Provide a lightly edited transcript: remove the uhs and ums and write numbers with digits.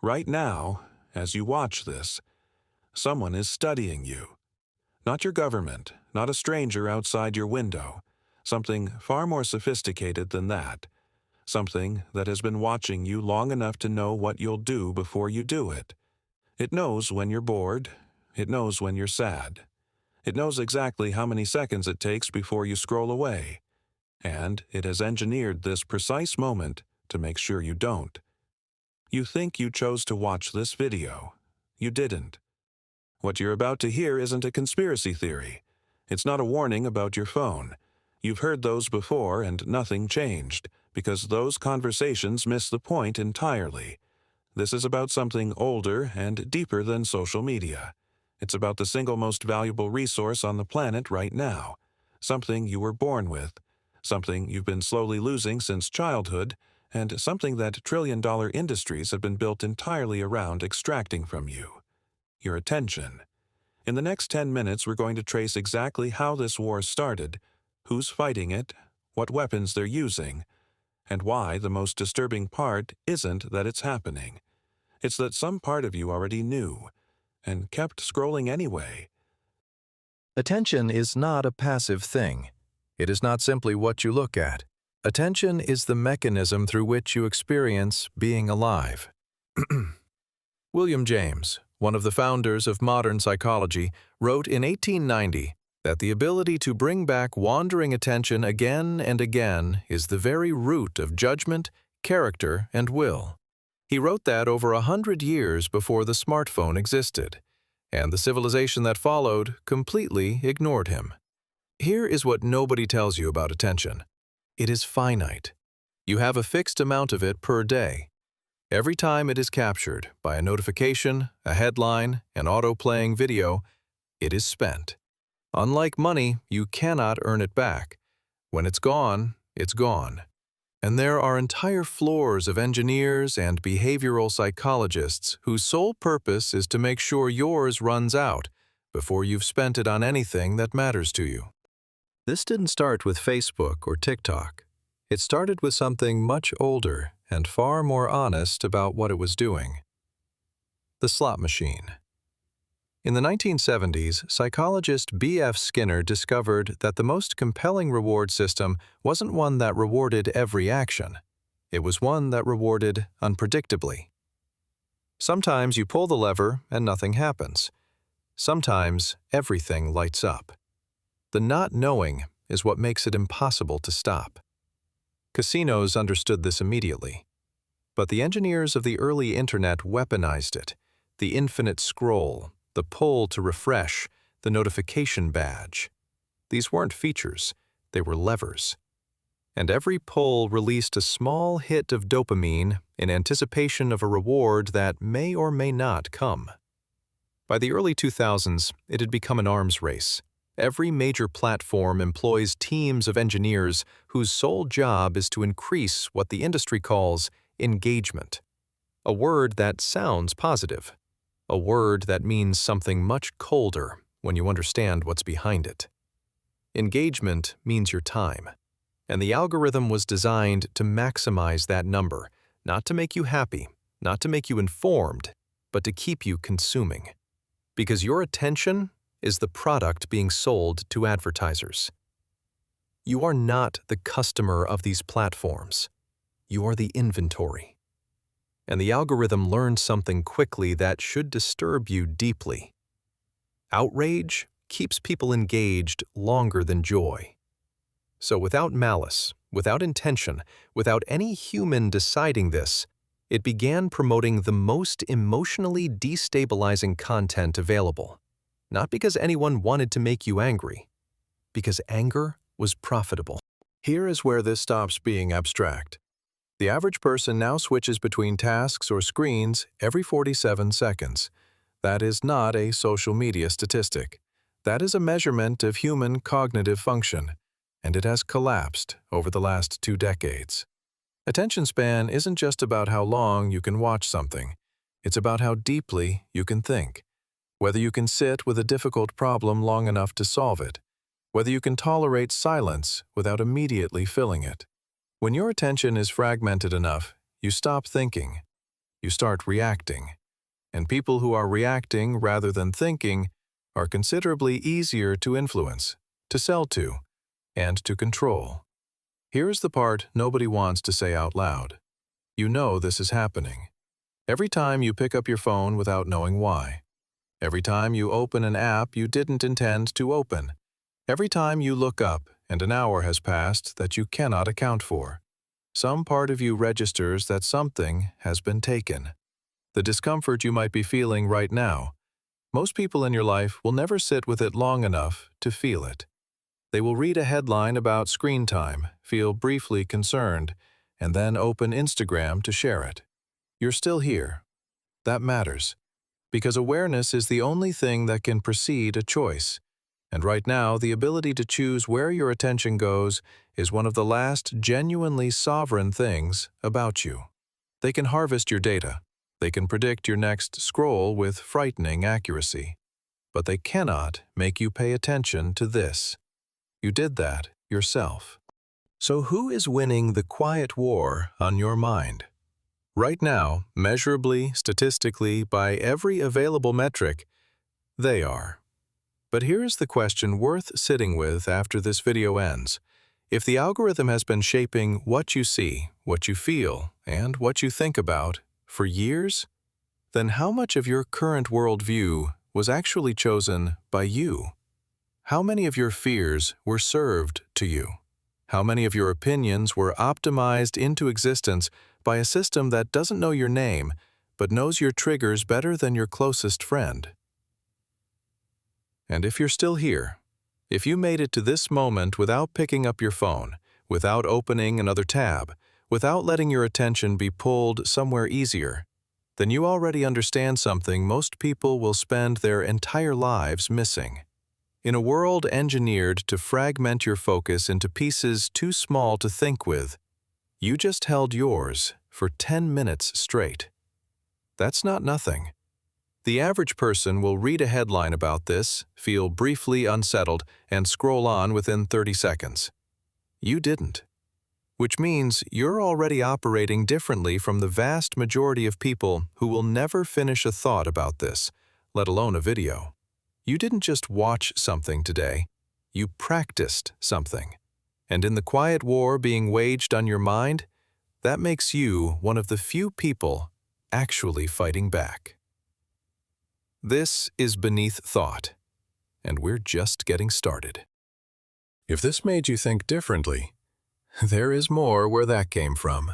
Right now, as you watch this, someone is studying you. Not your government, not a stranger outside your window. Something far more sophisticated than that. Something that has been watching you long enough to know what you'll do before you do it. It knows when you're bored. It knows when you're sad. It knows exactly how many seconds it takes before you scroll away. And it has engineered this precise moment to make sure you don't. You think you chose to watch this video. You didn't. What you're about to hear isn't a conspiracy theory. It's not a warning about your phone. You've heard those before and nothing changed, because those conversations miss the point entirely. This is about something older and deeper than social media. It's about the single most valuable resource on the planet right now. Something you were born with. Something you've been slowly losing since childhood, and something that trillion-dollar industries have been built entirely around extracting from you. Your attention. In the next 10 minutes, we're going to trace exactly how this war started, who's fighting it, what weapons they're using, and why the most disturbing part isn't that it's happening. It's that some part of you already knew, and kept scrolling anyway. Attention is not a passive thing. It is not simply what you look at. Attention is the mechanism through which you experience being alive. William James, one of the founders of modern psychology, wrote in 1890 that the ability to bring back wandering attention again and again is the very root of judgment, character, and will. He wrote that over 100 years before the smartphone existed, and the civilization that followed completely ignored him. Here is what nobody tells you about attention. It is finite. You have a fixed amount of it per day. Every time it is captured by a notification, a headline, an auto-playing video, it is spent. Unlike money, you cannot earn it back. When it's gone, it's gone. And there are entire floors of engineers and behavioral psychologists whose sole purpose is to make sure yours runs out before you've spent it on anything that matters to you. This didn't start with Facebook or TikTok. It started with something much older and far more honest about what it was doing. The slot machine. In the 1970s, psychologist B.F. Skinner discovered that the most compelling reward system wasn't one that rewarded every action. It was one that rewarded unpredictably. Sometimes you pull the lever and nothing happens. Sometimes everything lights up. The not knowing is what makes it impossible to stop. Casinos understood this immediately. But the engineers of the early internet weaponized it. The infinite scroll, the pull to refresh, the notification badge. These weren't features, they were levers. And every pull released a small hit of dopamine in anticipation of a reward that may or may not come. By the early 2000s, it had become an arms race. Every major platform employs teams of engineers whose sole job is to increase what the industry calls engagement. A word that sounds positive. A word that means something much colder when you understand what's behind it. Engagement means your time, and the algorithm was designed to maximize that number, not to make you happy, not to make you informed, but to keep you consuming. Because your attention is the product being sold to advertisers. You are not the customer of these platforms. You are the inventory. And the algorithm learns something quickly that should disturb you deeply. Outrage keeps people engaged longer than joy. So without malice, without intention, without any human deciding this, it began promoting the most emotionally destabilizing content available. Not because anyone wanted to make you angry, because anger was profitable. Here is where this stops being abstract. The average person now switches between tasks or screens every 47 seconds. That is not a social media statistic. That is a measurement of human cognitive function, and it has collapsed over the last 2 decades. Attention span isn't just about how long you can watch something. It's about how deeply you can think. Whether you can sit with a difficult problem long enough to solve it. Whether you can tolerate silence without immediately filling it. When your attention is fragmented enough, you stop thinking. You start reacting. And people who are reacting rather than thinking are considerably easier to influence, to sell to, and to control. Here's the part nobody wants to say out loud. You know this is happening. Every time you pick up your phone without knowing why. Every time you open an app you didn't intend to open. Every time you look up and an hour has passed that you cannot account for. Some part of you registers that something has been taken. The discomfort you might be feeling right now, most people in your life will never sit with it long enough to feel it. They will read a headline about screen time, feel briefly concerned, and then open Instagram to share it. You're still here. That matters, because awareness is the only thing that can precede a choice. And right now, the ability to choose where your attention goes is one of the last genuinely sovereign things about you. They can harvest your data. They can predict your next scroll with frightening accuracy. But they cannot make you pay attention to this. You did that yourself. So who is winning the quiet war on your mind? Right now, measurably, statistically, by every available metric, they are. But here's the question worth sitting with after this video ends. If the algorithm has been shaping what you see, what you feel, and what you think about for years, then how much of your current worldview was actually chosen by you? How many of your fears were served to you? How many of your opinions were optimized into existence by a system that doesn't know your name, but knows your triggers better than your closest friend? And if you're still here, if you made it to this moment without picking up your phone, without opening another tab, without letting your attention be pulled somewhere easier, then you already understand something most people will spend their entire lives missing. In a world engineered to fragment your focus into pieces too small to think with, you just held yours for 10 minutes straight. That's not nothing. The average person will read a headline about this, feel briefly unsettled, and scroll on within 30 seconds. You didn't. Which means you're already operating differently from the vast majority of people who will never finish a thought about this, let alone a video. You didn't just watch something today, you practiced something. And in the quiet war being waged on your mind, that makes you one of the few people actually fighting back. This is Beneath Thought, and we're just getting started. If this made you think differently, there is more where that came from.